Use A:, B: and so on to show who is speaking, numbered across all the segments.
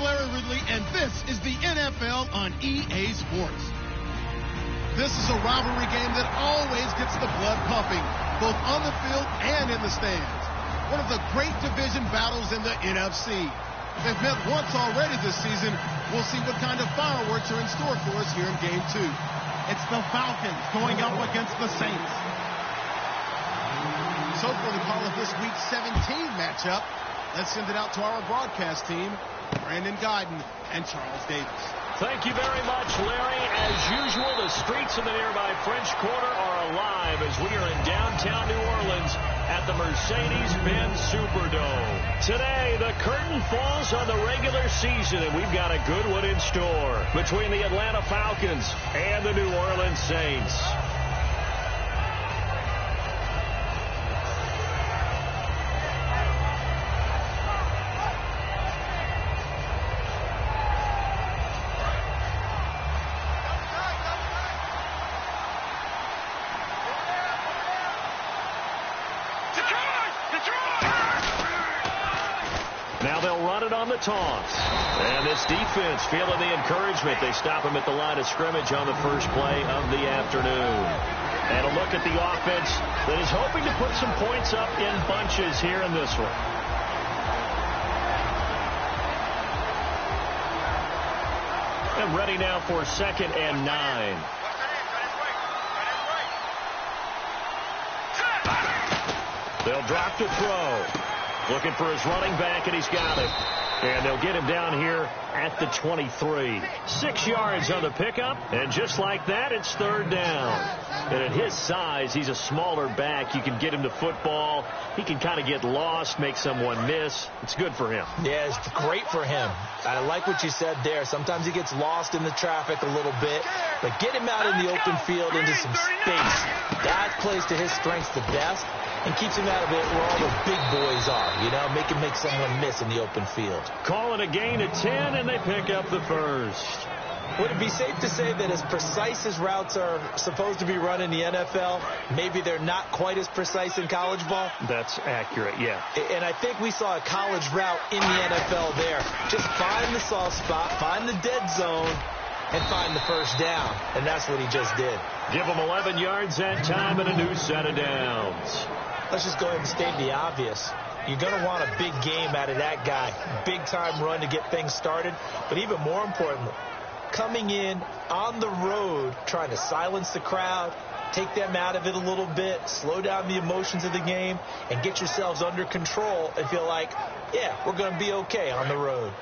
A: Larry Ridley, and this is the NFL on EA Sports. This is a rivalry game that always gets the blood pumping, both on the field and in the stands. One of the great division battles in the NFC. They've met once already this season. We'll see what kind of fireworks are in store for us here in Game 2. It's the Falcons going up against the Saints. So for the call of this week's 17 matchup, let's send it out to our broadcast team, Brandon Guyton and Charles Davis.
B: Thank you very much, Larry. As usual, the streets of the nearby French Quarter are alive as we are in downtown New Orleans at the Mercedes-Benz Superdome. Today, the curtain falls on the regular season, and we've got a good one in store between the Atlanta Falcons and the New Orleans Saints. Taunts. And this defense feeling the encouragement. They stop him at the line of scrimmage on the first play of the afternoon. And a look at the offense that is hoping to put some points up in bunches here in this one. And ready now for 2nd and 9. They'll drop to throw. Looking for his running back, and he's got it. And they'll get him down here at the 23. 6 yards on the pickup, and just like that, it's 3rd down. And at his size, he's a smaller back. You can get him to football. He can kind of get lost, make someone miss. It's good for him.
C: Yeah, it's great for him. I like what you said there. Sometimes he gets lost in the traffic a little bit, but get him out in the open field into some space. That plays to his strengths the best and keeps him out of it where all the big boys are, you know, make him make someone miss in the open field.
B: Call it a gain of 10, and they pick up the first.
C: Would it be safe to say that as precise as routes are supposed to be run in the NFL, maybe they're not quite as precise in college ball?
B: That's accurate, yeah.
C: And I think we saw a college route in the NFL there. Just find the soft spot, find the dead zone, and find the first down. And that's what he just did.
B: Give him 11 yards that time and a new set of downs.
C: Let's just go ahead and state the obvious. You're going to want a big game out of that guy. Big-time run to get things started. But even more importantly, coming in on the road, trying to silence the crowd, take them out of it a little bit, slow down the emotions of the game, and get yourselves under control and feel like, yeah, we're going to be okay on the road.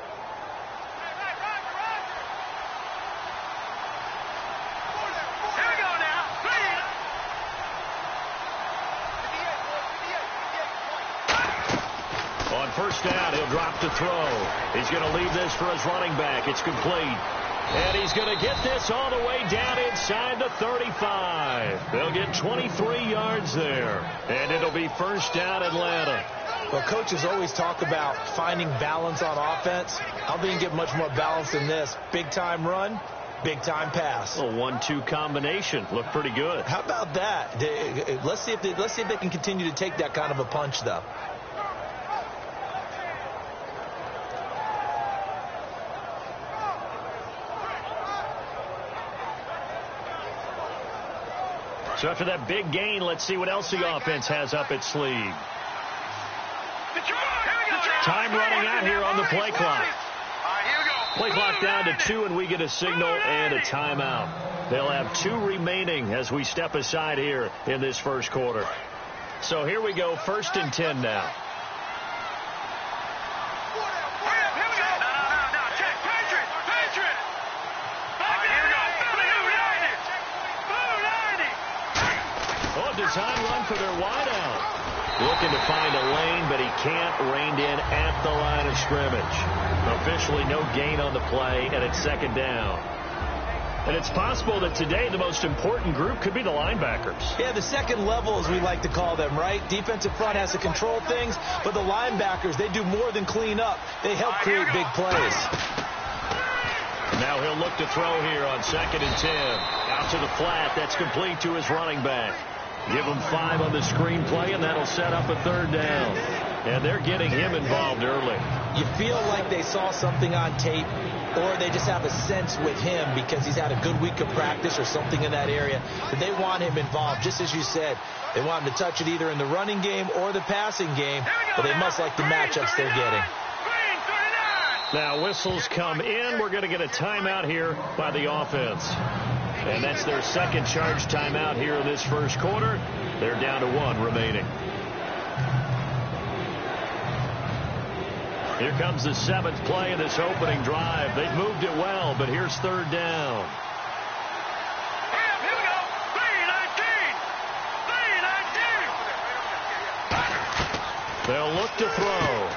B: First down, he'll drop to throw. He's going to leave this for his running back. It's complete. And he's going to get this all the way down inside the 35. They'll get 23 yards there. And it'll be first down Atlanta.
C: Well, coaches always talk about finding balance on offense. I don't think you can get much more balance than this. Big-time run, big-time pass.
B: A 1-2 combination. Looked pretty good.
C: How about that? Let's see if they can continue to take that kind of a punch, though.
B: So after that big gain, let's see what else the offense has up its sleeve. Time running out here on the play clock. Play clock down to 2, and we get a signal and a timeout. They'll have 2 remaining as we step aside here in this first quarter. So here we go, 1st and 10 now. Design run for their wideout. Looking to find a lane, but he can't. Reined in at the line of scrimmage. Officially no gain on the play, and it's 2nd down. And it's possible that today the most important group could be the linebackers.
C: Yeah, the second level, as we like to call them, right? Defensive front has to control things, but the linebackers, they do more than clean up. They help create big plays.
B: Now he'll look to throw here on 2nd and 10. Out to the flat. That's complete to his running back. Give him 5 on the screen play, and that'll set up a 3rd down. and they're getting him involved early.
C: You feel like they saw something on tape, or they just have a sense with him because he's had a good week of practice or something in that area that they want him involved. Just as you said, they want him to touch it either in the running game or the passing game, but they must like the matchups they're getting.
B: Now whistles come in. We're going to get a timeout here by the offense. And that's their second charge timeout here in this first quarter. They're down to 1 remaining. Here comes the 7th play of this opening drive. They've moved it well, but here's 3rd down.
D: Here we go. 3-19.
B: They'll look to throw.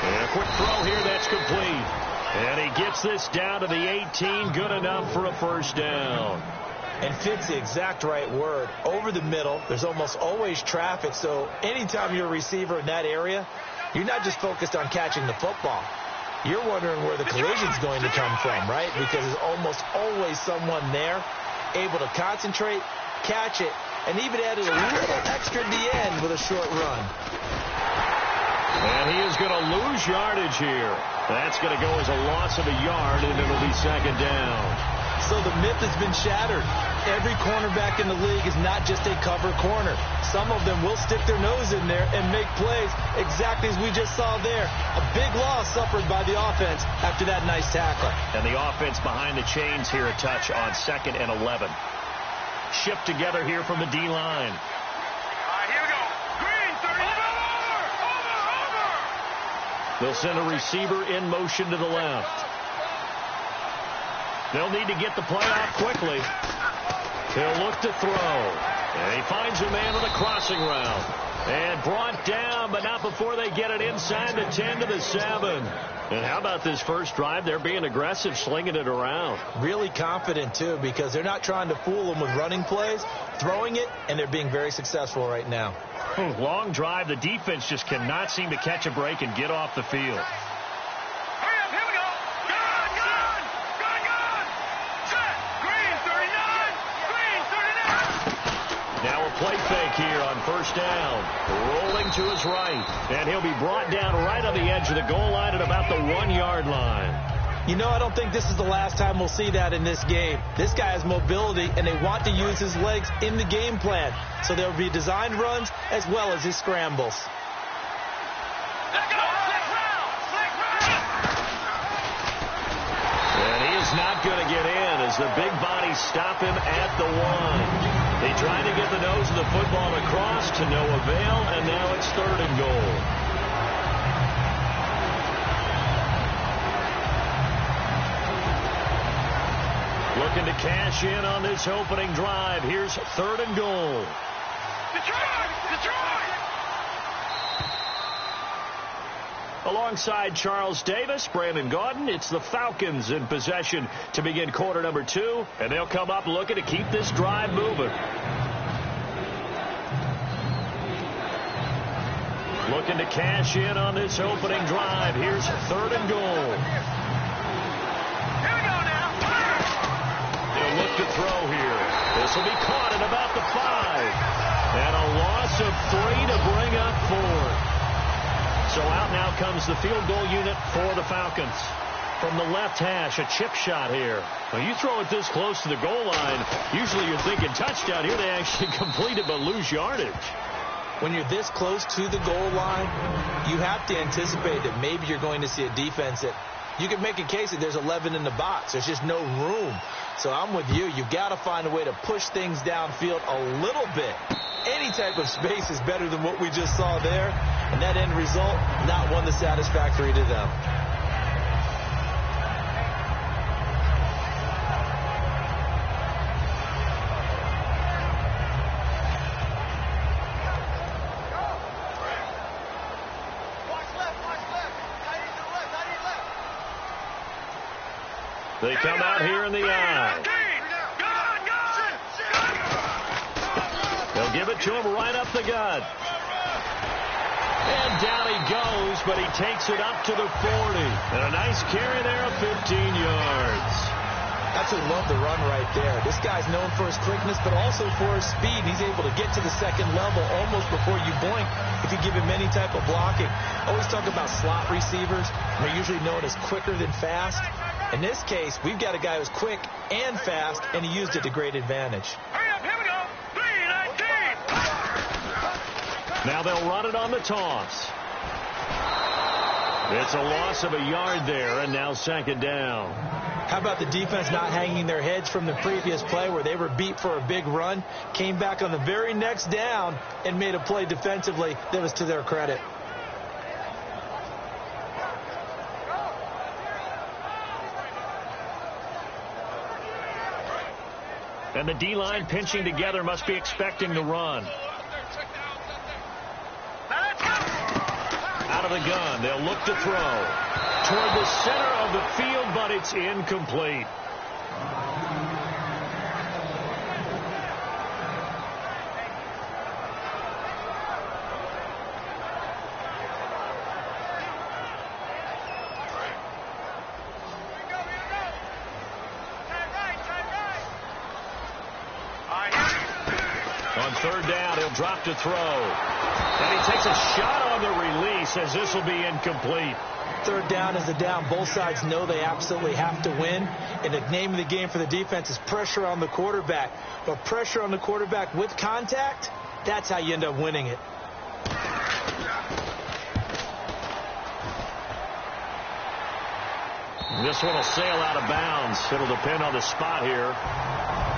B: And a quick throw here, that's complete. And he gets this down to the 18, good enough for a first down.
C: And fits the exact right word. Over the middle, there's almost always traffic, so anytime you're a receiver in that area, you're not just focused on catching the football. You're wondering where the collision's going to come from, right? Because there's almost always someone there able to concentrate, catch it, and even added a little extra at the end with a short run.
B: And he is going to lose yardage here. That's going to go as a loss of a yard, and it'll be 2nd down.
C: So the myth has been shattered. Every cornerback in the league is not just a cover corner. Some of them will stick their nose in there and make plays exactly as we just saw there. A big loss suffered by the offense after that nice tackle.
B: And the offense behind the chains here a touch on 2nd and 11. Shipped together here from the D-line.
D: Here we go. Green, 30. Over.
B: They'll send a receiver in motion to the left. They'll need to get the play off quickly. He'll look to throw. And he finds a man with a crossing route. And brought down, but not before they get it inside the 10 to the 7. And how about this first drive? They're being aggressive, slinging it around.
C: Really confident, too, because they're not trying to fool them with running plays, throwing it, and they're being very successful right now.
B: Long drive. The defense just cannot seem to catch a break and get off the field. Now a play fake here on first down. Rolling to his right. And he'll be brought down right on the edge of the goal line at about the 1-yard line.
C: You know, I don't think this is the last time we'll see that in this game. This guy has mobility, and they want to use his legs in the game plan. So there will be designed runs as well as his scrambles.
B: And he is not going to get in as the big bodies stop him at the 1. They tried to get the nose of the football across to no avail, and now it's 3rd and goal. Looking to cash in on this opening drive. Here's 3rd and goal.
D: Detroit!
B: Alongside Charles Davis, Brandon Gaudin, it's the Falcons in possession to begin quarter number 2, and they'll come up looking to keep this drive moving. Looking to cash in on this opening drive. Here's 3rd and goal.
D: Here we go now.
B: They'll look to throw here. This will be caught at about the 5. And a loss of 3 to bring up 4. So out now comes the field goal unit for the Falcons. From the left hash, a chip shot here. When you throw it this close to the goal line, usually you're thinking touchdown. Here they actually complete it but lose yardage.
C: When you're this close to the goal line, you have to anticipate that maybe you're going to see a defense that you can make a case that there's 11 in the box. There's just no room. So I'm with you. You've got to find a way to push things downfield a little bit. Any type of space is better than what we just saw there. And that end result, not one that's satisfactory to them.
B: They come out here in the eye. They'll give it to him right up the gut. And down he goes, but he takes it up to the 40. And a nice carry there of 15 yards.
C: That's a love the run right there. This guy's known for his quickness, but also for his speed. He's able to get to the second level almost before you blink if you give him any type of blocking. Always talk about slot receivers. They're usually known as quicker than fast. In this case, we've got a guy who's quick and fast, and he used it to great advantage.
D: Hurry up, here we go. 3-19.
B: Now they'll run it on the toss. It's a loss of a yard there, and now second down.
C: How about the defense not hanging their heads from the previous play where they were beat for a big run, came back on the very next down, and made a play defensively that was to their credit.
B: And the D-line pinching together must be expecting the run. Out of the gun, they'll look to throw. Toward the center of the field, but it's incomplete. On third down, he'll drop to throw. And he takes a shot on the release as this will be incomplete.
C: Third down is a down. Both sides know they absolutely have to win. And the name of the game for the defense is pressure on the quarterback. But pressure on the quarterback with contact, that's how you end up winning it.
B: This one will sail out of bounds. It'll depend on the spot here.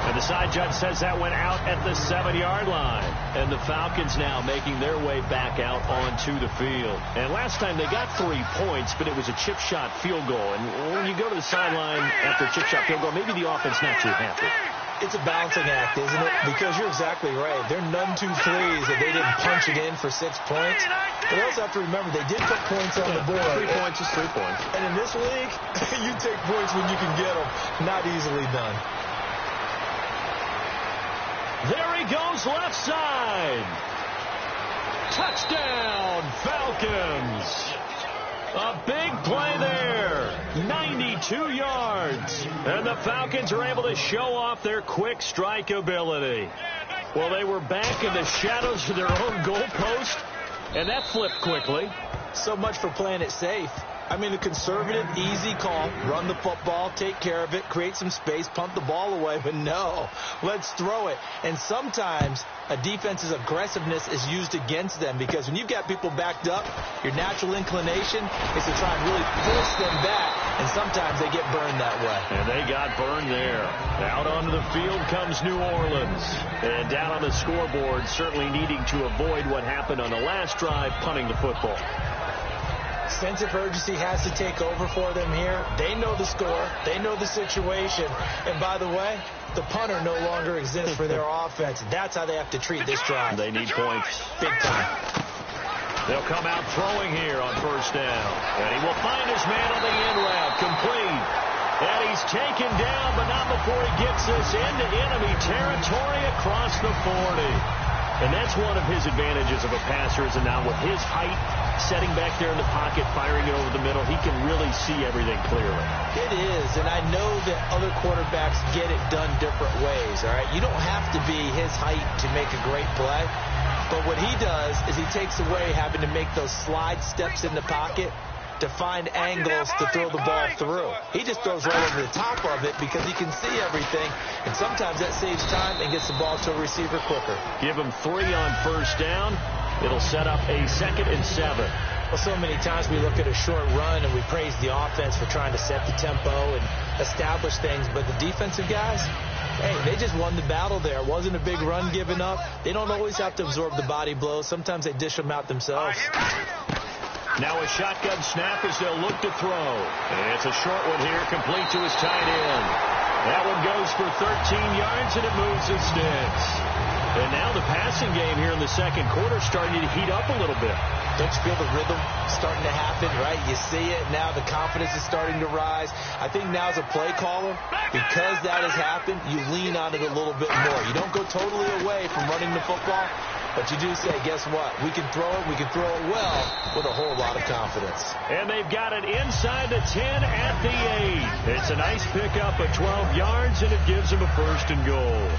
B: And the side judge says that went out at the 7-yard line. And the Falcons now making their way back out onto the field. And last time they got 3 points, but it was a chip shot field goal. And when you go to the sideline after a chip shot field goal, maybe the offense not too happy.
C: It's a balancing act, isn't it? Because you're exactly right. They're none too pleased that they didn't punch it in for 6 points. But they also have to remember they did put points on the board.
B: 3 points is 3 points.
C: And in this league, you take points when you can get them. Not easily done.
B: There he goes left side. Touchdown, Falcons. A big play there. 92 yards. And the Falcons are able to show off their quick strike ability. Well, they were back in the shadows of their own goalpost, and that flipped quickly.
C: So much for playing it safe. I mean, a conservative, easy call, run the football, take care of it, create some space, punt the ball away, but no, let's throw it. And sometimes a defense's aggressiveness is used against them because when you've got people backed up, your natural inclination is to try and really force them back, and sometimes they get burned that way.
B: And they got burned there. Out onto the field comes New Orleans. And down on the scoreboard, certainly needing to avoid what happened on the last drive, punting the football.
C: Sense of urgency has to take over for them here. They know the score. They know the situation. And by the way, the punter no longer exists for their offense. That's how they have to treat this drive.
B: They need points.
C: Big time.
B: They'll come out throwing here on first down. And he will find his man on the in route. Complete. And he's taken down, but not before he gets this into enemy territory across the 40. And that's one of his advantages of a passer is now with his height, setting back there in the pocket, firing it over the middle, he can really see everything clearly.
C: It is, and I know that other quarterbacks get it done different ways, all right? You don't have to be his height to make a great play, but what he does is he takes away having to make those slide steps in the pocket to find angles to throw the ball through. He just throws right over the top of it because he can see everything, and sometimes that saves time and gets the ball to a receiver quicker.
B: Give him 3 on first down. It'll set up a 2nd and 7.
C: Well, so many times we look at a short run and we praise the offense for trying to set the tempo and establish things, but the defensive guys, hey, they just won the battle there. It wasn't a big run given up. They don't always have to absorb the body blows. Sometimes they dish them out themselves.
B: Now a shotgun snap as they'll look to throw. And it's a short one here, complete to his tight end. That one goes for 13 yards, and it moves the sticks. And now the passing game here in the second quarter starting to heat up a little bit.
C: Don't you feel the rhythm starting to happen, right? You see it now. The confidence is starting to rise. I think now as a play caller, because that has happened, you lean on it a little bit more. You don't go totally away from running the football, But you do say, guess what? We can throw it. We can throw it well with a whole lot of confidence.
B: And they've got it inside the 10 at the 8. It's a nice pickup of 12 yards, and it gives them a 1st and goal.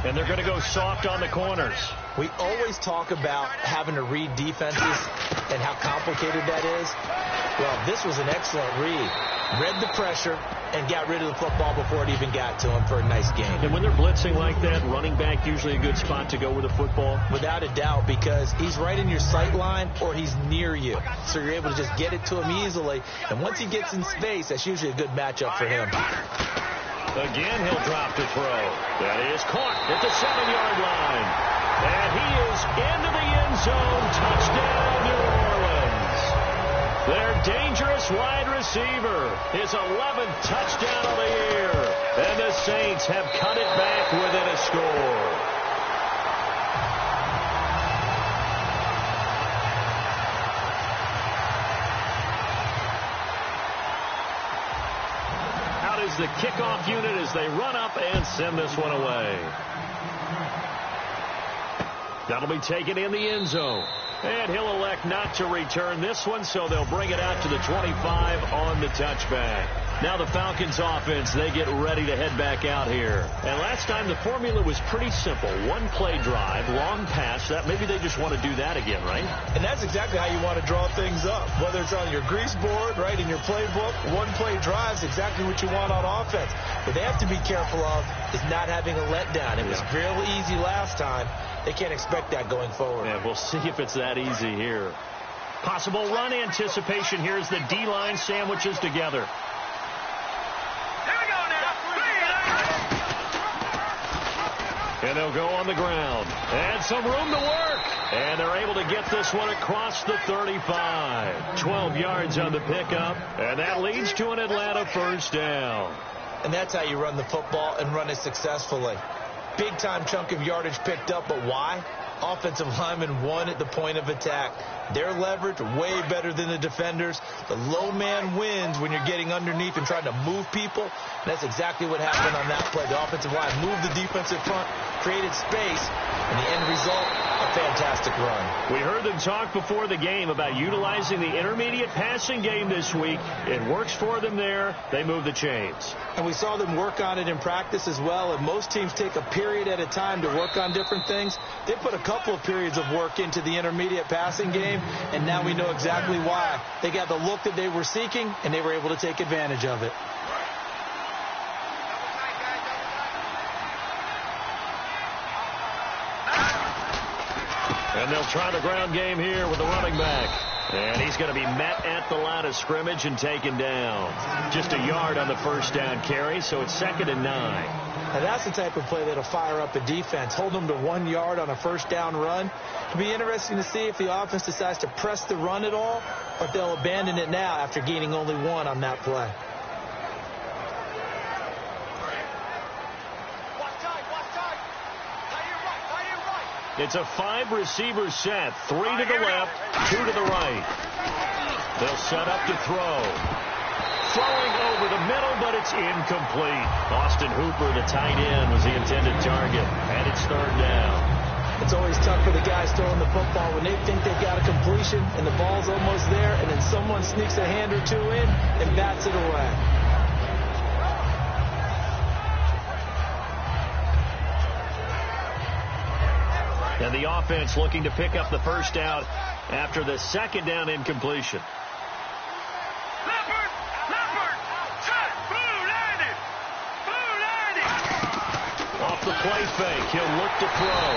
B: And they're going to go soft on the corners.
C: We always talk about having to read defenses and how complicated that is. Well, this was an excellent read. Read the pressure and got rid of the football before it even got to him for a nice game.
B: And when they're blitzing like that, running back usually a good spot to go with the football?
C: Without a doubt, because he's right in your sight line or he's near you. So you're able to just get it to him easily. And once he gets in space, that's usually a good matchup for him.
B: Again, he'll drop to throw. That is caught at the 7-yard line. And he is into the end zone. Touchdown, New Orleans. Their dangerous wide receiver, his 11th touchdown of the year. And the Saints have cut it back within a score. Out is the kickoff unit as they run up and send this one away. That'll be taken in the end zone. And he'll elect not to return this one, so they'll bring it out to the 25 on the touchback. Now the Falcons offense, they get ready to head back out here. And last time the formula was pretty simple. One play drive, long pass. That maybe they just want to do that again, right?
C: And that's exactly how you want to draw things up. Whether it's on your grease board, right, in your playbook, one play drive is exactly what you want on offense. What they have to be careful of is not having a letdown. It was real easy last time. They can't expect that going forward.
B: Yeah, we'll see if it's that easy here. Possible run anticipation. Here's the D-line sandwiches together. And they'll go on the ground. And some room to work. And they're able to get this one across the 35. 12 yards on the pickup. And that leads to an Atlanta 1st down.
C: And that's how you run the football and run it successfully. Big-time chunk of yardage picked up, but why? Offensive linemen won at the point of attack. Their leverage way better than the defenders. The low man wins when you're getting underneath and trying to move people. And that's exactly what happened on that play. The offensive line moved the defensive front, created space, and the end result, a fantastic run.
B: We heard them talk before the game about utilizing the intermediate passing game this week. It works for them there. They move the chains.
C: And we saw them work on it in practice as well. And most teams take a period at a time to work on different things. They put a couple of periods of work into the intermediate passing game, and now we know exactly why. They got the look that they were seeking, and they were able to take advantage of it.
B: And they'll try the ground game here with the running back. And he's going to be met at the line of scrimmage and taken down. Just a yard on the 1st down carry, so it's 2nd and 9.
C: Now that's the type of play that'll fire up a defense. Hold them to 1 yard on a 1st down run. It'll be interesting to see if the offense decides to press the run at all, or if they'll abandon it now after gaining only 1 on that play.
B: It's a 5-receiver set. 3 to the left, 2 to the right. They'll set up to throw. Throwing over the middle, but it's incomplete. Austin Hooper, the tight end, was the intended target. And it's 3rd down.
C: It's always tough for the guys throwing the football when they think they've got a completion and the ball's almost there, and then someone sneaks a hand or two in and bats it away.
B: And the offense looking to pick up the 1st down after the 2nd down incompletion. Off the play fake, he'll look to throw.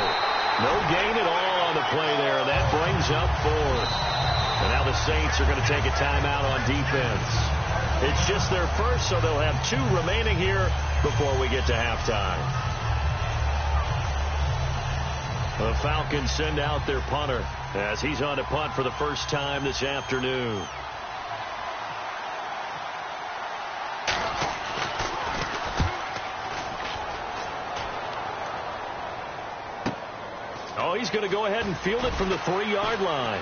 B: No gain at all on the play there. That brings up 4th. And now the Saints are going to take a timeout on defense. It's just their first, so they'll have 2 remaining here before we get to halftime. The Falcons send out their punter as he's on to punt for the first time this afternoon. Oh, he's going to go ahead and field it from the 3-yard line.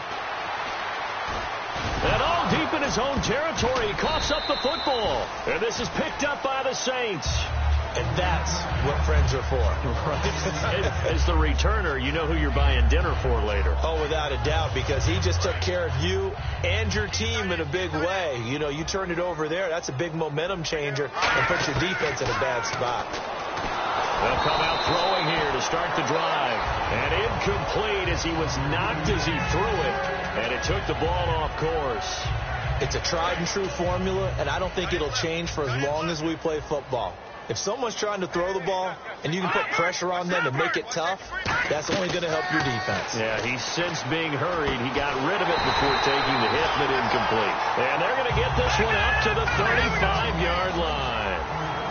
B: And all deep in his own territory, he coughs up the football. And this is picked up by the Saints.
C: And that's what friends are for.
B: As the returner, you know who you're buying dinner for later.
C: Oh, without a doubt, because he just took care of you and your team in a big way. You know, you turn it over there, that's a big momentum changer and puts your defense in a bad spot.
B: They'll come out throwing here to start the drive. And incomplete as he was knocked as he threw it. And it took the ball off course.
C: It's a tried and true formula, and I don't think it'll change for as long as we play football. If someone's trying to throw the ball and you can put pressure on them and make it tough, that's only going to help your defense.
B: Yeah, he sensed being hurried. He got rid of it before taking the hit, but incomplete. And they're going to get this one up to the 35-yard line.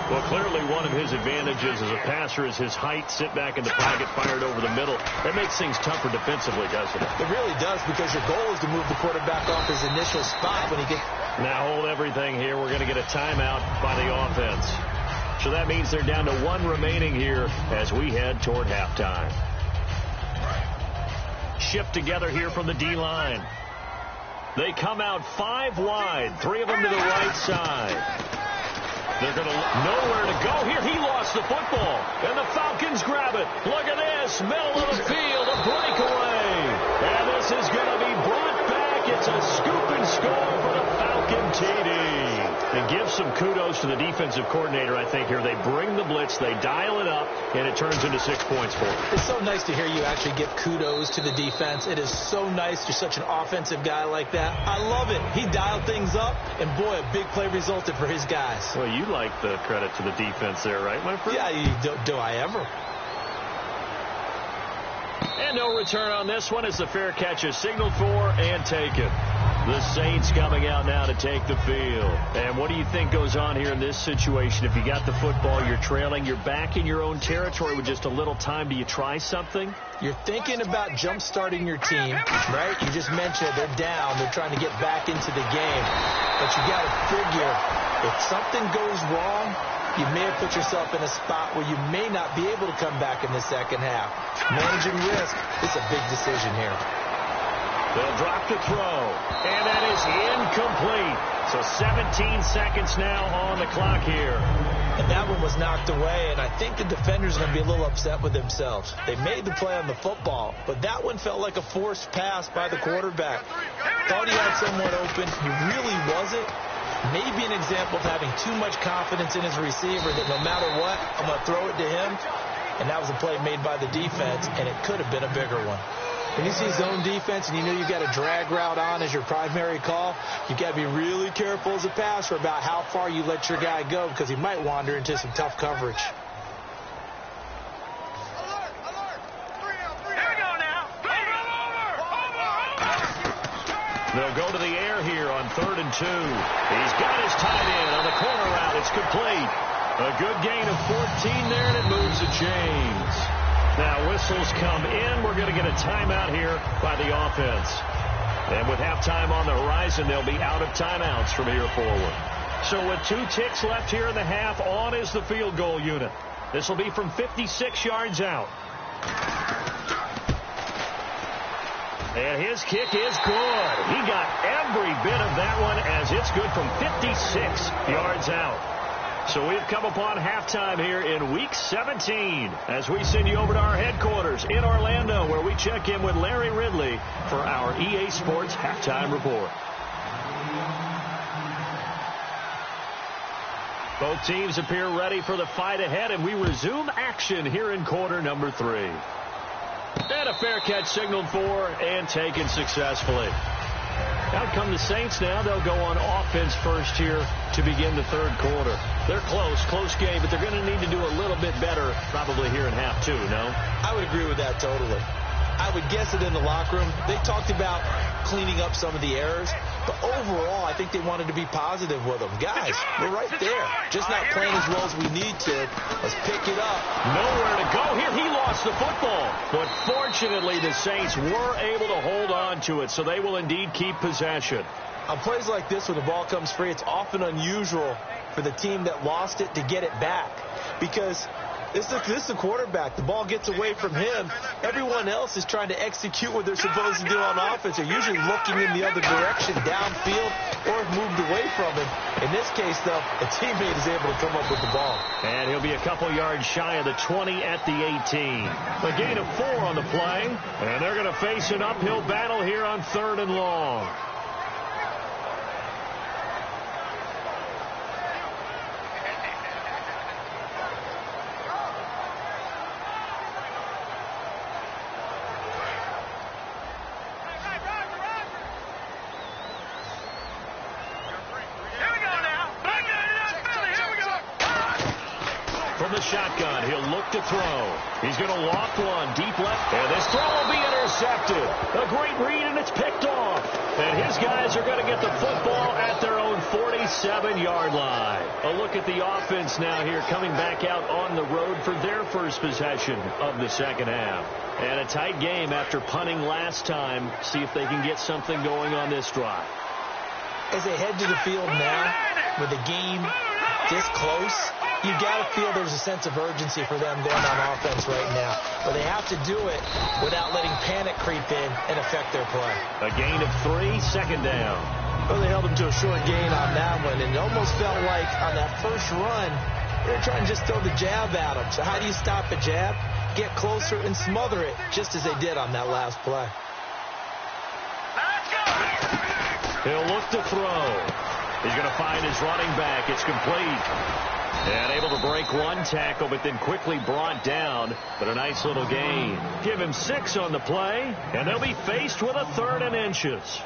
B: Well, clearly one of his advantages as a passer is his height. Sit back in the pocket, fired over the middle. That makes things tougher defensively, doesn't it?
C: It really does, because your goal is to move the quarterback off his initial spot when he gets...
B: Now hold everything here. We're going to get a timeout by the offense. So that means they're down to one remaining here as we head toward halftime. Shift together here from the D-line. They come out 5 wide, 3 of them to the right side. They're going to nowhere to go here. He lost the football, and the Falcons grab it. Look at this, middle of the field, a breakaway. And this is going to be brought back. It's a scoop and score for the Falcon TD. And give some kudos to the defensive coordinator, I think, here. They bring the blitz, they dial it up, and it turns into 6 points for them.
C: It's so nice to hear you actually give kudos to the defense. It is so nice. You're such an offensive guy like that. I love it. He dialed things up, and boy, a big play resulted for his guys.
B: Well, you like the credit to the defense there, right, my friend?
C: Yeah, do I ever?
B: And no return on this one as the fair catch is signaled for and taken. The Saints coming out now to take the field. And what do you think goes on here in this situation? If you got the football, you're trailing, you're back in your own territory with just a little time. Do you try something?
C: You're thinking about jump-starting your team, right? You just mentioned they're down. They're trying to get back into the game. But you got to figure, if something goes wrong, you may have put yourself in a spot where you may not be able to come back in the second half. Managing risk is a big decision here.
B: They'll drop the throw, and that is incomplete. So 17 seconds now on the clock here.
C: And that one was knocked away, and I think the defenders are going to be a little upset with themselves. They made the play on the football, but that one felt like a forced pass by the quarterback. Thought he had someone open. He really wasn't. Maybe an example of having too much confidence in his receiver that no matter what, I'm going to throw it to him. And that was a play made by the defense, and it could have been a bigger one. When you see zone defense and you know you've got a drag route on as your primary call, you've got to be really careful as a passer about how far you let your guy go, because he might wander into some tough coverage.
B: They'll go to the air here on 3rd and 2. He's got his tight end on the corner route. It's complete. A good gain of 14 there, and it moves the chains. Now whistles come in. We're going to get a timeout here by the offense. And with halftime on the horizon, they'll be out of timeouts from here forward. So with 2 ticks left here in the half, on is the field goal unit. This will be from 56 yards out. And his kick is good. He got every bit of that one as it's good from 56 yards out. So we've come upon halftime here in Week 17 as we send you over to our headquarters in Orlando, where we check in with Larry Ridley for our EA Sports Halftime Report. Both teams appear ready for the fight ahead, and we resume action here in quarter number 3. And a fair catch signaled for and taken successfully. Out come the Saints now. They'll go on offense first here to begin the 3rd quarter. They're close game, but they're going to need to do a little bit better probably here in half 2, no?
C: I would agree with that totally. I would guess that in the locker room, they talked about cleaning up some of the errors, but overall, I think they wanted to be positive with them. Guys, we're right there. Just not playing as well as we need to. Let's pick it up.
B: Nowhere to go here. He lost the football. But fortunately, the Saints were able to hold on to it, so they will indeed keep possession.
C: On plays like this, when the ball comes free, it's often unusual for the team that lost it to get it back, because This is the quarterback. The ball gets away from him. Everyone else is trying to execute what they're supposed to do on offense. They're usually looking in the other direction, downfield, or have moved away from him. In this case, though, a teammate is able to come up with the ball.
B: And he'll be a couple yards shy of the 20 at the 18. A gain of 4 on the play, and they're going to face an uphill battle here on 3rd and long. Shotgun. He'll look to throw. He's going to loft one deep left. And this throw will be intercepted. A great read, and it's picked off. And his guys are going to get the football at their own 47-yard line. A look at the offense now here, coming back out on the road for their first possession of the second half. And a tight game after punting last time. See if they can get something going on this drive.
C: As they head to the field now, with the game this close, you've got to feel there's a sense of urgency for them going on offense right now. But they have to do it without letting panic creep in and affect their play.
B: A gain of 3, second down.
C: Well, they held them to a short gain on that one, and it almost felt like on that first run, they were trying to just throw the jab at them. So how do you stop a jab? Get closer and smother it, just as they did on that last play.
B: He'll look to throw. He's going to find his running back. It's complete. And able to break one tackle, but then quickly brought down. But a nice little gain. Give him 6 on the play, and they'll be faced with a 3rd and inches.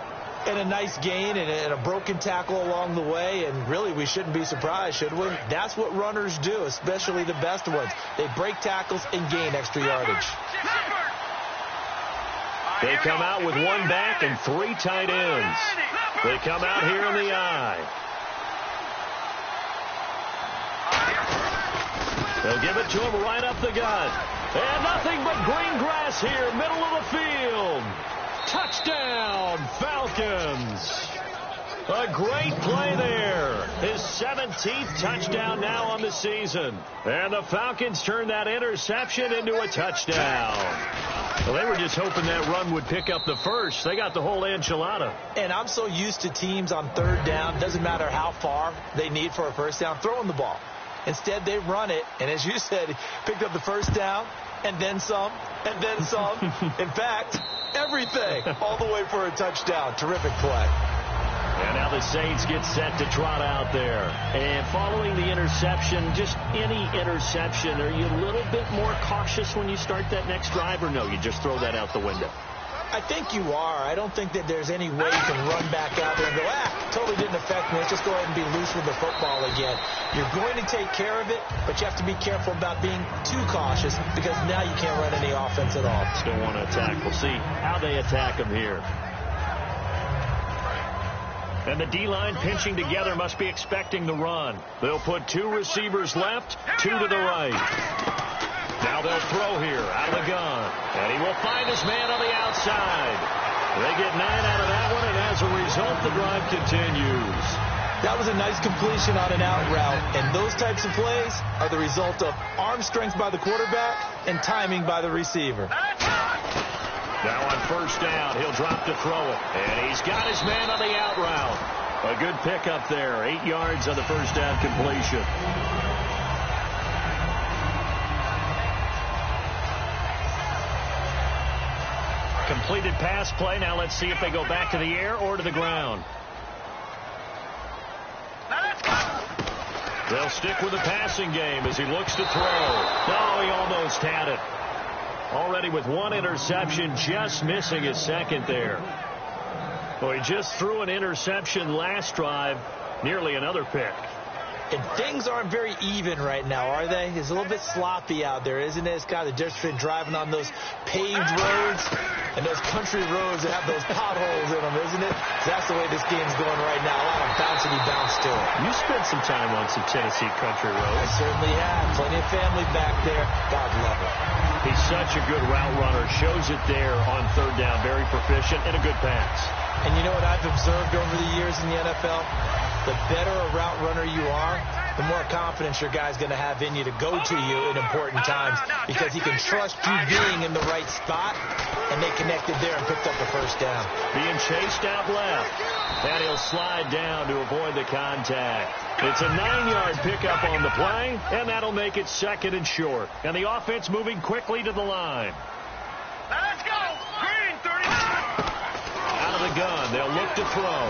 C: And a nice gain and a broken tackle along the way. And really, we shouldn't be surprised, should we? That's what runners do, especially the best ones. They break tackles and gain extra yardage.
B: They come out with 1 back and 3 tight ends. They come out here in the I. They'll give it to him right up the gut. And nothing but green grass here, middle of the field. Touchdown, Falcons. A great play there. His 17th touchdown now on the season. And the Falcons turn that interception into a touchdown. Well, they were just hoping that run would pick up the first. They got the whole enchilada.
C: And I'm so used to teams on 3rd down, doesn't matter how far they need for a first down, throwing the ball. Instead, they run it, and as you said, picked up the first down, and then some, and then some. In fact, everything, all the way for a touchdown. Terrific play.
B: And now the Saints get set to trot out there. And following the interception, just any interception, are you a little bit more cautious when you start that next drive, or no, you just throw that out the window?
C: I think you are. I don't think that there's any way you can run back out there and go, totally didn't affect me. Let's just go ahead and be loose with the football again. You're going to take care of it, but you have to be careful about being too cautious because now you can't run any offense at all.
B: Still want to attack. We'll see how they attack them here. And the D-line pinching together must be expecting the run. They'll put 2 receivers left, 2 to the right. Now they'll throw here out of the gun. And he will find his man on the outside. They get 9 out of that one, and as a result, the drive continues.
C: That was a nice completion on an out route, and those types of plays are the result of arm strength by the quarterback and timing by the receiver.
B: Now on first down, he'll drop to throw it. And he's got his man on the out route. A good pickup there. 8 yards on the first down completion. Completed pass play. Now let's see if they go back to the air or to the ground. They'll stick with the passing game as he looks to throw. No, he almost had it. Already with 1 interception, just missing his second there. Well, he just threw an interception last drive, nearly another pick.
C: And things aren't very even right now, are they? It's a little bit sloppy out there, isn't it? It's kind of the difference between driving on those paved roads and those country roads that have those potholes in them, isn't it? That's the way this game's going right now. A lot of bouncy bounce to it.
B: You spent some time on some Tennessee country roads.
C: I certainly have. Plenty of family back there. God love it.
B: He's such a good route runner. Shows it there on 3rd down. Very proficient and a good pass.
C: And you know what I've observed over the years in the NFL? The better a route runner you are, the more confidence your guy's going to have in you to go to you in important times, because he can trust you being in the right spot, and they connected there and picked up the first down.
B: Being chased out left, and he'll slide down to avoid the contact. It's a 9-yard pickup on the play, and that'll make it second and short. And the offense moving quickly to the line.
D: Let's go. Green, 39.
B: Out of the gun, they'll look to throw.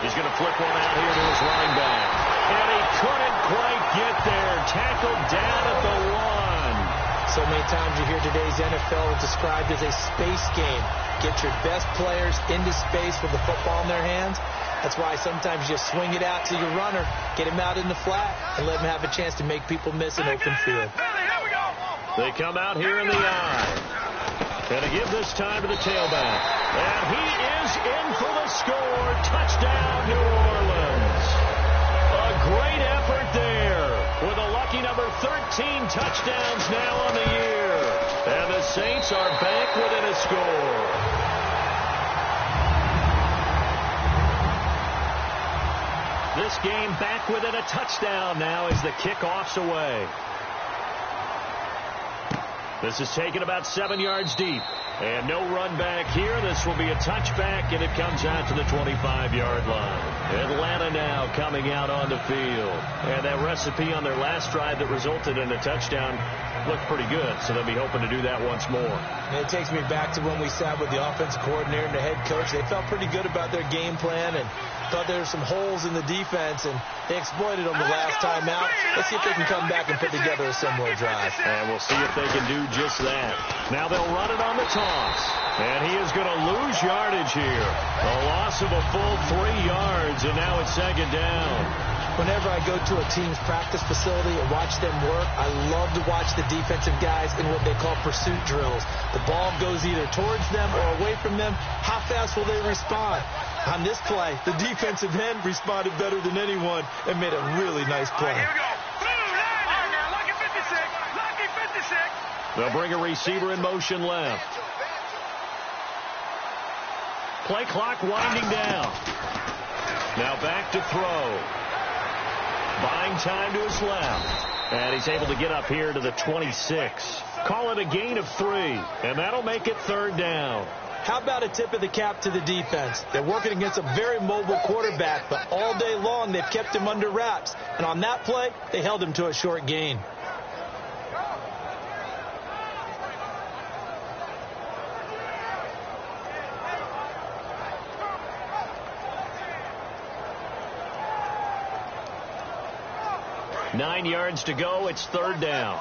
B: He's going to flip one out here to his running back. And he couldn't quite get there. Tackled down at the 1.
C: So many times you hear today's NFL described as a space game. Get your best players into space with the football in their hands. That's why sometimes you swing it out to your runner, get him out in the flat, and let him have a chance to make people miss an open field.
B: They come out here in the eye. And to give this time to the tailback. And he is in for the score. Touchdown, New Orleans. A great effort there with a lucky number 13 touchdowns now on the year. And the Saints are back within a score. This game back within a touchdown now as the kickoff's away. This is taken about 7 yards deep. And no run back here. This will be a touchback, and it comes out to the 25-yard line. Atlanta now coming out on the field. And that recipe on their last drive that resulted in a touchdown looked pretty good, so they'll be hoping to do that once more.
C: And it takes me back to when we sat with the offensive coordinator and the head coach. They felt pretty good about their game plan and thought there were some holes in the defense, and they exploited them the last time out. Let's see if they can come back and put together a similar drive.
B: And we'll see if they can do just that. Now they'll run it on the toss, and he is going to lose yardage here. A loss of a full 3 yards, and now it's second down.
C: Whenever I go to a team's practice facility and watch them work, I love to watch the defensive guys in what they call pursuit drills. The ball goes either towards them or away from them. How fast will they respond? On this play, the defensive end responded better than anyone and made a really nice play.
D: Here we go. Lucky 56. Lucky 56.
B: They'll bring a receiver in motion left. Play clock winding down. Now back to throw. Buying time to his left. And he's able to get up here to the 26. Call it a gain of 3. And that'll make it third down.
C: How about a tip of the cap to the defense? They're working against a very mobile quarterback, but all day long they've kept him under wraps. And on that play, they held him to a short gain.
B: Nine yards to go. It's third down.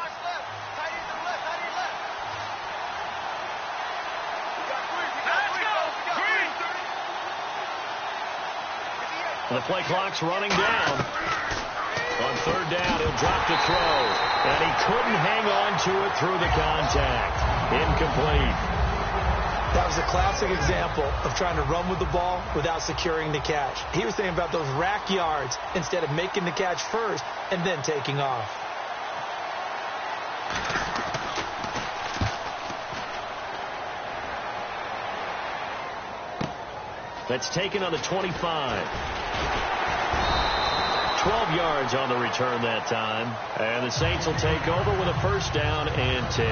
B: The play clock's running down. On third down, he'll drop to throw. And he couldn't hang on to it through the contact. Incomplete.
C: That was a classic example of trying to run with the ball without securing the catch. He was thinking about those rack yards instead of making the catch first and then taking off.
B: That's taken on the 25. 12 yards on the return that time. And the Saints will take over with a first down and 10.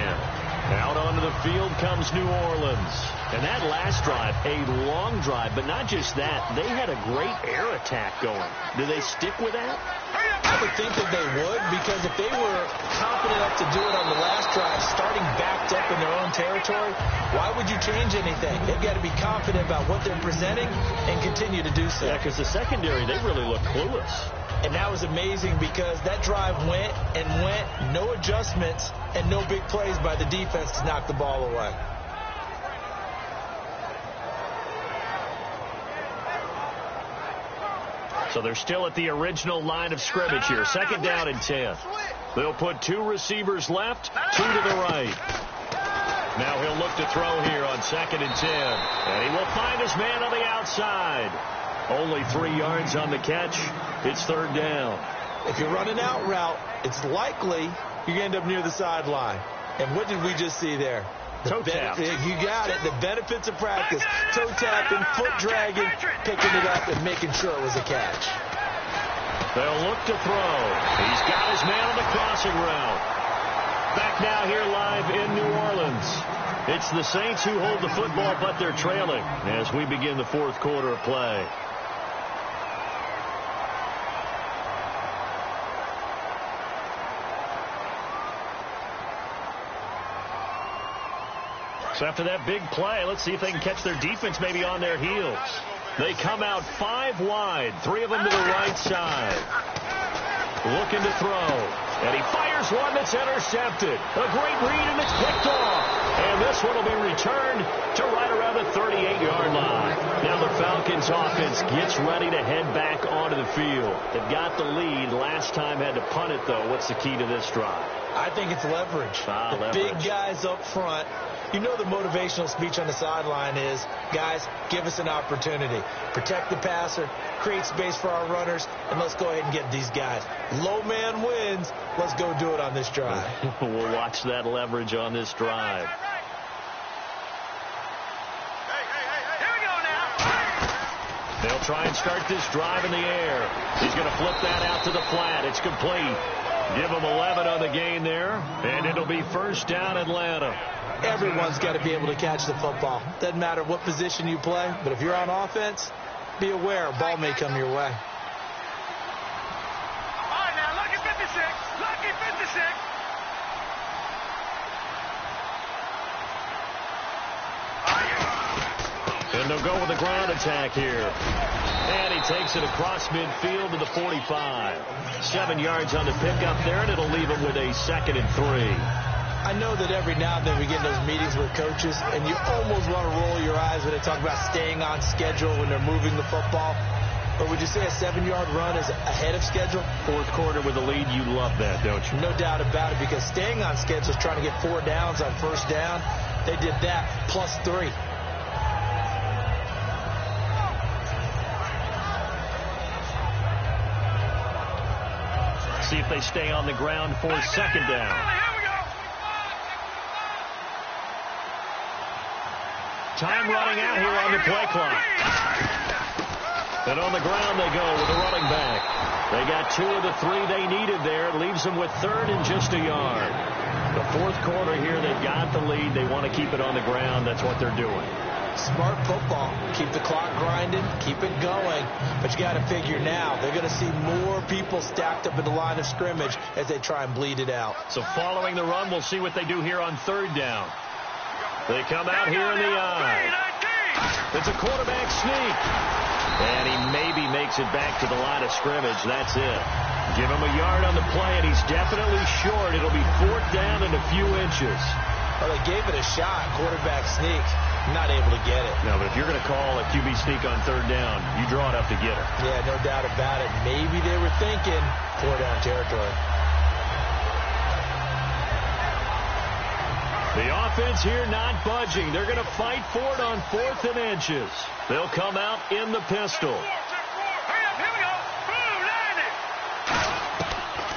B: Out onto the field comes New Orleans. And that last drive, a long drive, but not just that. They had a great air attack going. Do they stick with that?
C: I would think that they would, because if they were confident enough to do it on the last drive, starting backed up in their own territory, why would you change anything? They've got to be confident about what they're presenting and continue to do so.
B: Yeah, because the secondary, they really look clueless.
C: And that was amazing because that drive went and went, no adjustments, and no big plays by the defense to knock the ball away.
B: So they're still at the original line of scrimmage here. Second down and 10. They'll put 2 receivers left, 2 to the right. Now he'll look to throw here on second and 10. And he will find his man on the outside. Only 3 yards on the catch. It's third down.
C: If you're running out route, it's likely you're going to end up near the sideline. And what did we just see there?
B: Toe tap.
C: You got it. The benefits of practice. Toe tapping, foot dragging, picking it up, and making sure it was a catch.
B: They'll look to throw. He's got his man on the crossing route. Back now here live in New Orleans. It's the Saints who hold the football, but they're trailing as we begin the fourth quarter of play. So after that big play, let's see if they can catch their defense maybe on their heels. They come out 5 wide, 3 of them to the right side. Looking to throw. And he fires one that's intercepted. A great read, and it's picked off. And this one will be returned to right around the 38-yard line. Now the Falcons offense gets ready to head back onto the field. They've got the lead. Last time had to punt it, though. What's the key to this drive?
C: I think it's leverage. The big guys up front. You know the motivational speech on the sideline is, guys, give us an opportunity. Protect the passer, create space for our runners, and let's go ahead and get these guys. Low man wins. Let's go do it on this drive.
B: We'll watch that leverage on this drive.
D: Here we go now.
B: They'll try and start this drive in the air. He's going to flip that out to the flat. It's complete. Give him 11 on the gain there, and it'll be first down Atlanta.
C: Everyone's got to be able to catch the football. Doesn't matter what position you play, but if you're on offense, be aware a ball may come your way.
D: All right, now, lucky 56. Lucky 56.
B: And they'll go with the ground attack here. And he takes it across midfield to the 45. 7 yards on the pickup there, and it'll leave him with a 2nd and 3.
C: I know that every now and then we get in those meetings with coaches, and you almost want to roll your eyes when they talk about staying on schedule when they're moving the football. But would you say a 7-yard run is ahead of schedule?
B: Fourth quarter with a lead, you love that, don't you?
C: No doubt about it, because staying on schedule is trying to get 4 downs on first down. They did that plus 3.
B: See if they stay on the ground for 2nd down. Time running out here on the play clock. And on the ground they go with the running back. They got 2 of the 3 they needed there. It leaves them with 3rd and just a yard. The fourth quarter here, they've got the lead. They want to keep it on the ground. That's what they're doing.
C: Smart football. Keep the clock grinding. Keep it going. But you got to figure now, they're going to see more people stacked up in the line of scrimmage as they try and bleed it out.
B: So following the run, we'll see what they do here on 3rd down. They come out here in the eye. It's a quarterback sneak. And he maybe makes it back to the line of scrimmage. That's it. Give him a yard on the play, and he's definitely short. It'll be 4th down and a few inches.
C: Well, they gave it a shot. Quarterback sneak. Not able to get it.
B: No, but if you're going to call a QB sneak on 3rd down, you draw it up to get it.
C: Yeah, no doubt about it. Maybe they were thinking 4-down territory.
B: The offense here not budging. They're going to fight for it on 4th and inches. They'll come out in the pistol.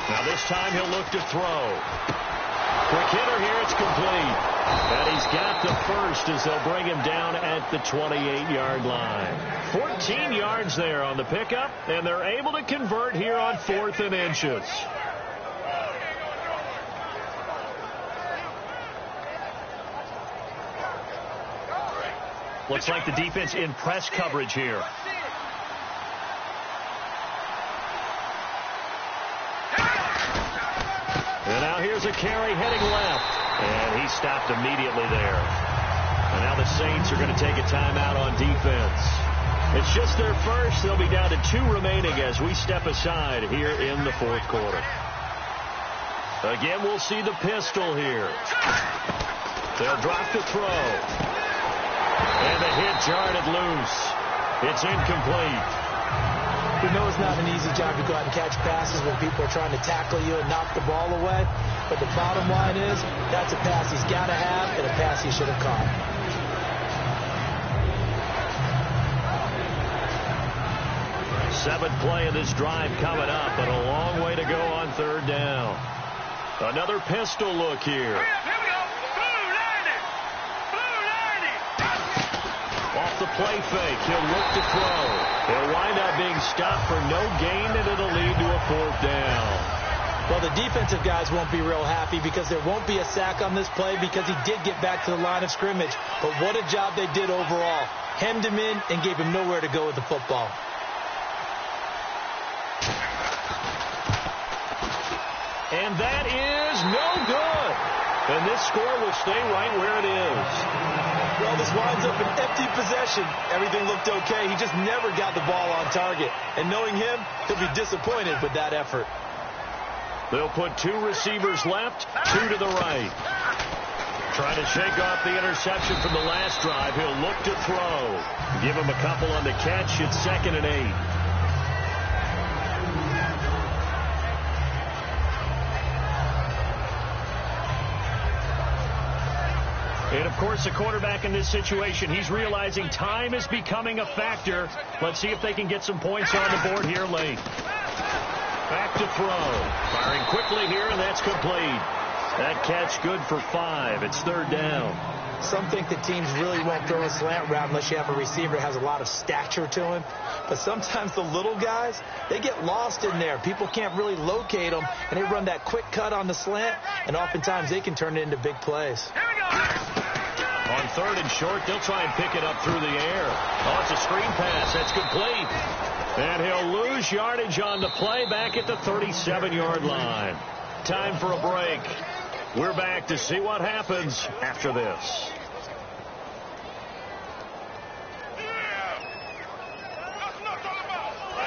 B: Now this time he'll look to throw. Quick hitter here, it's complete. And he's got the first as they'll bring him down at the 28-yard line. 14 yards there on the pickup, and they're able to convert here on 4th and inches. Looks like the defense in press coverage here. And now here's a carry heading left. And he stopped immediately there. And now the Saints are going to take a timeout on defense. It's just their first. They'll be down to 2 remaining as we step aside here in the fourth quarter. Again, we'll see the pistol here. They'll drop the throw. And the hit jarred it loose. It's incomplete.
C: We know it's not an easy job to go out and catch passes when people are trying to tackle you and knock the ball away. But the bottom line is, that's a pass he's got to have and a pass he should have caught.
B: Seventh play of this drive coming up, but a long way to go on 3rd down. Another pistol look here.
D: Here we go. Blue 90. Blue 90.
B: Off the play fake. He'll look to throw. He'll wind up being stopped for no gain, and it'll lead to a 4th down.
C: Well, the defensive guys won't be real happy because there won't be a sack on this play because he did get back to the line of scrimmage. But what a job they did overall. Hemmed him in and gave him nowhere to go with the football.
B: And that is no good. And this score will stay right where it is.
C: Well, this winds up an empty possession. Everything looked okay. He just never got the ball on target. And knowing him, he'll be disappointed with that effort.
B: They'll put 2 receivers left, 2 to the right. Trying to shake off the interception from the last drive. He'll look to throw. Give him a couple on the catch. It's 2nd and 8. And, of course, the quarterback in this situation, he's realizing time is becoming a factor. Let's see if they can get some points on the board here late. Back to throw. Firing quickly here, and that's complete. That catch good for 5. It's 3rd down.
C: Some think that teams really won't throw a slant route unless you have a receiver that has a lot of stature to him. But sometimes the little guys, they get lost in there. People can't really locate them, and they run that quick cut on the slant, and oftentimes they can turn it into big plays.
B: On 3rd and short, they'll try and pick it up through the air. Oh, it's a screen pass. That's complete. And he'll lose yardage on the play back at the 37-yard line. Time for a break. We're back to see what happens after this.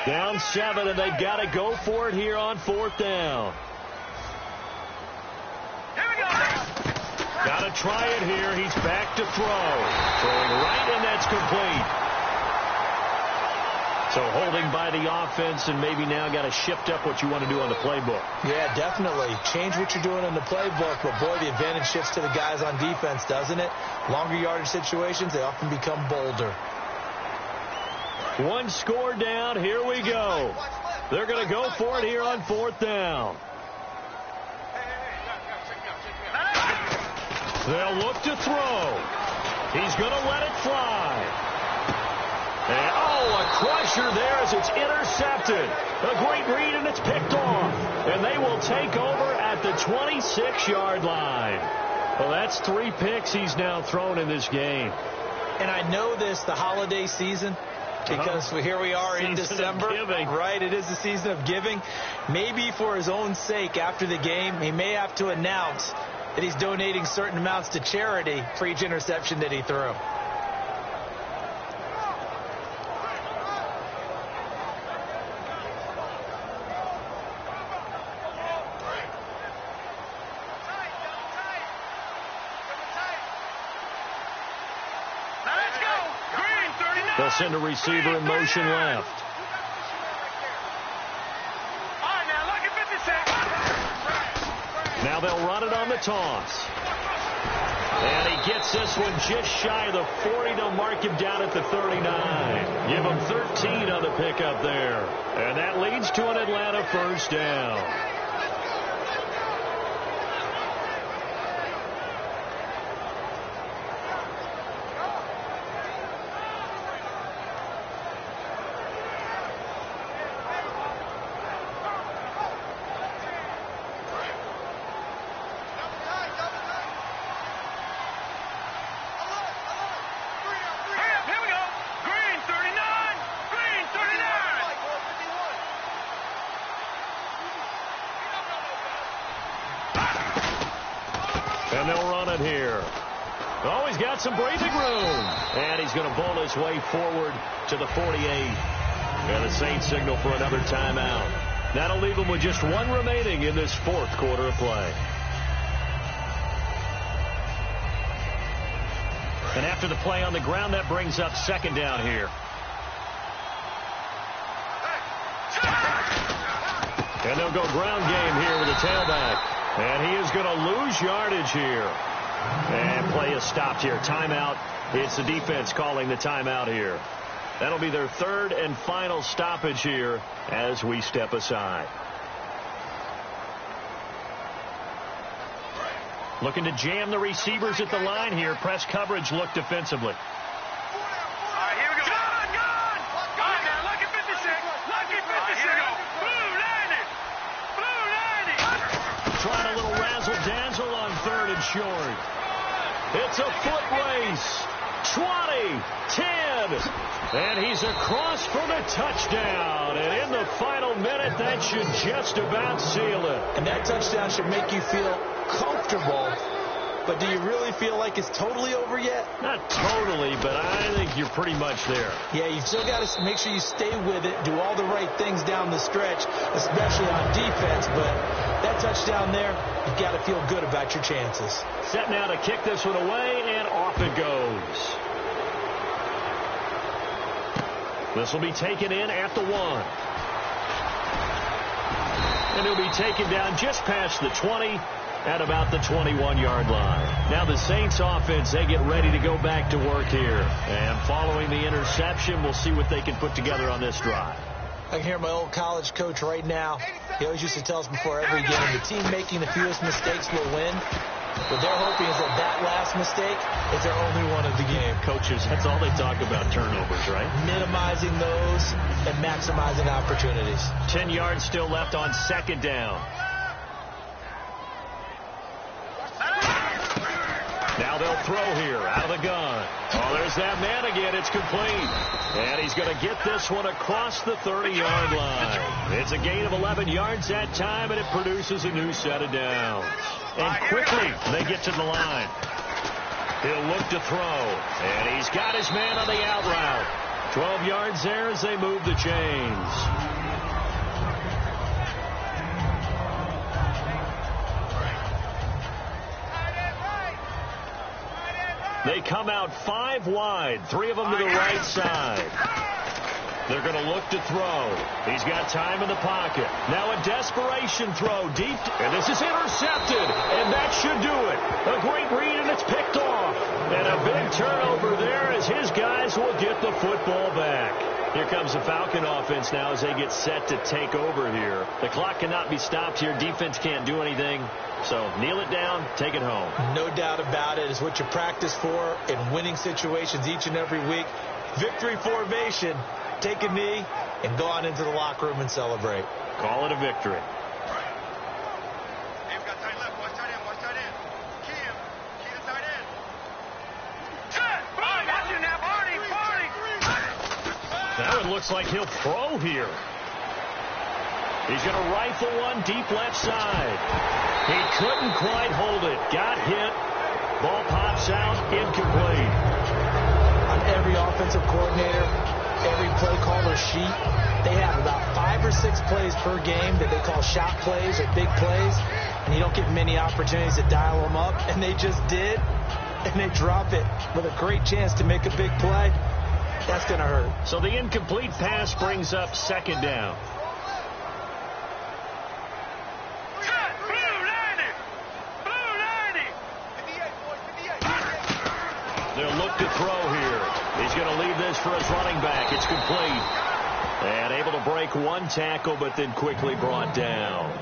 B: Down 7, and they've got to go for it here on 4th down. Got to try it here. He's back to throw. Throwing right, and that's complete. So holding by the offense, and maybe now got to shift up what you want to do on the playbook. Yeah, definitely. Change what you're doing in the playbook, but boy, the advantage shifts to the guys on defense, doesn't it? Longer yardage situations, they often become bolder. 1 score down. Here we go. They're going to go for it here on 4th down. They'll look to throw. He's going to let it fly. And, a crusher there as it's intercepted. A great read, and it's picked off. And they will take over at the 26-yard line. Well, that's 3 picks he's now thrown in this game. And I know this, the holiday season, because here we are in December. Right, it is the season of giving. Maybe for his own sake after the game, he may have to announce that he's donating certain amounts to charity for each interception that he threw. They'll send a receiver in motion left. Now they'll run it on the toss. And he gets this one just shy of the 40. They'll mark him down at the 39. Give him 13 on the pickup there. And that leads to an Atlanta 1st down. And they'll run it here. Oh, he's got some breathing room. And he's going to bowl his way forward to the 48. And the Saints signal for another timeout. That'll leave them with just 1 remaining in this 4th quarter of play. And after the play on the ground, that brings up 2nd down here. And they'll go ground game here with the tailback. And he is going to lose yardage here. And play is stopped here. Timeout. It's the defense calling the timeout here. That'll be their 3rd and final stoppage here as we step aside. Looking to jam the receivers at the line here. Press coverage look defensively. short. It's a foot race. 20, 10, and he's across for the touchdown. And in the final minute, that should just about seal it.
C: And that touchdown should make you feel comfortable. But do you really feel like it's totally over yet?
B: Not totally, but I think you're pretty much there.
C: Yeah, you've still got to make sure you stay with it, do all the right things down the stretch, especially on defense. But that touchdown there, you've got to feel good about your chances.
B: Set now to kick this one away, and off it goes. This will be taken in at the 1. And he'll be taken down just past the 20 at about the 21-yard line. Now the Saints offense, they get ready to go back to work here. And following the interception, we'll see what they can put together on this drive.
C: I can hear my old college coach right now. He always used to tell us before every game, the team making the fewest mistakes will win. What they're hoping is that last mistake is their only one of the game.
B: Coaches, that's all they talk about, turnovers, right? Minimizing
C: those and maximizing opportunities.
B: 10 yards still left on second down. Now they'll throw here out of the gun. Oh, there's that man again. It's complete. And he's going to get this one across the 30-yard line. It's a gain of 11 yards that time, and it produces a new set of downs. And quickly, they get to the line. He'll look to throw. And he's got his man on the out route. 12 yards there as they move the chains. They come out 5 wide, 3 of them to the right side. They're going to look to throw. He's got time in the pocket. Now a desperation throw deep, and this is intercepted, and that should do it. A great read, and it's picked off. And a big turnover there as his guys will get the football back. Here comes the Falcon offense now as they get set to take over here. The clock cannot be stopped here. Defense can't do anything. So kneel it down, take it home.
C: No doubt about it. It's what you practice for in winning situations each and every week. Victory formation. Take a knee and go on into the locker room and celebrate.
B: Call it a victory. Now it looks like he'll throw here. He's going to rifle one deep left side. He couldn't quite hold it. Got hit. Ball pops out. Incomplete.
C: On every offensive coordinator, every play caller sheet, they have about 5 or 6 plays per game that they call shot plays or big plays, and you don't get many opportunities to dial them up, and they just did, and they drop it with a great chance to make a big play. That's going to hurt.
B: So the incomplete pass brings up second down. They'll look to throw here. He's going to leave this for his running back. It's complete. And able to break one tackle, but then quickly brought down.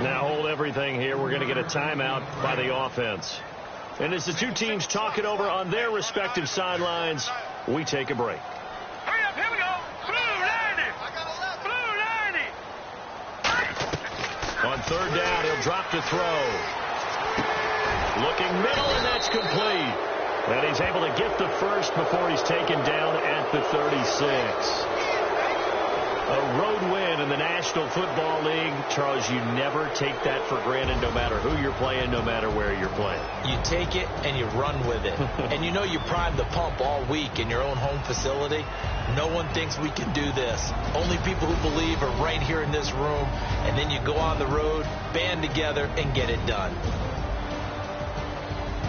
B: Now hold everything here. We're going to get a timeout by the offense. And as the two teams talk it over on their respective sidelines, we take a break.
D: Hurry up, here we go. Blue 90. Blue 90.
B: On third down, he'll drop to throw. Looking middle, and that's complete. And he's able to get the first before he's taken down at the 36. A road win in the National Football League. Charles, you never take that for granted no matter who you're playing, no matter where you're playing.
C: You take it and you run with it. And you know you primed the pump all week in your own home facility. No one thinks we can do this. Only people who believe are right here in this room. And then you go on the road, band together, and get it done.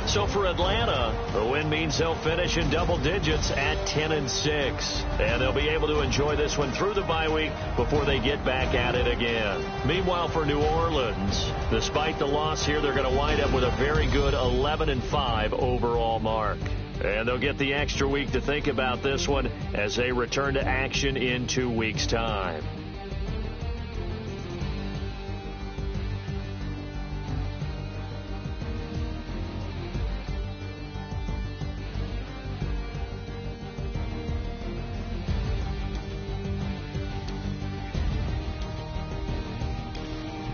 B: So for Atlanta, the win means they'll finish in double digits at 10-6. And they'll be able to enjoy this one through the bye week before they get back at it again. Meanwhile, for New Orleans, despite the loss here, they're going to wind up with a very good 11-5 overall mark. And they'll get the extra week to think about this one as they return to action in 2 weeks' time.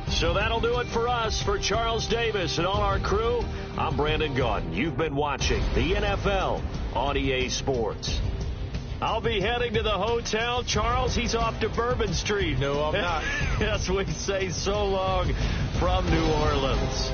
B: So that'll do it for us. For Charles Davis and all our crew, I'm Brandon Gaudin. You've been watching the NFL on EA Sports. I'll be heading to the hotel. Charles, he's off to Bourbon Street.
C: No, I'm not.
B: Yes, we say so long from New Orleans.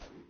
A: it.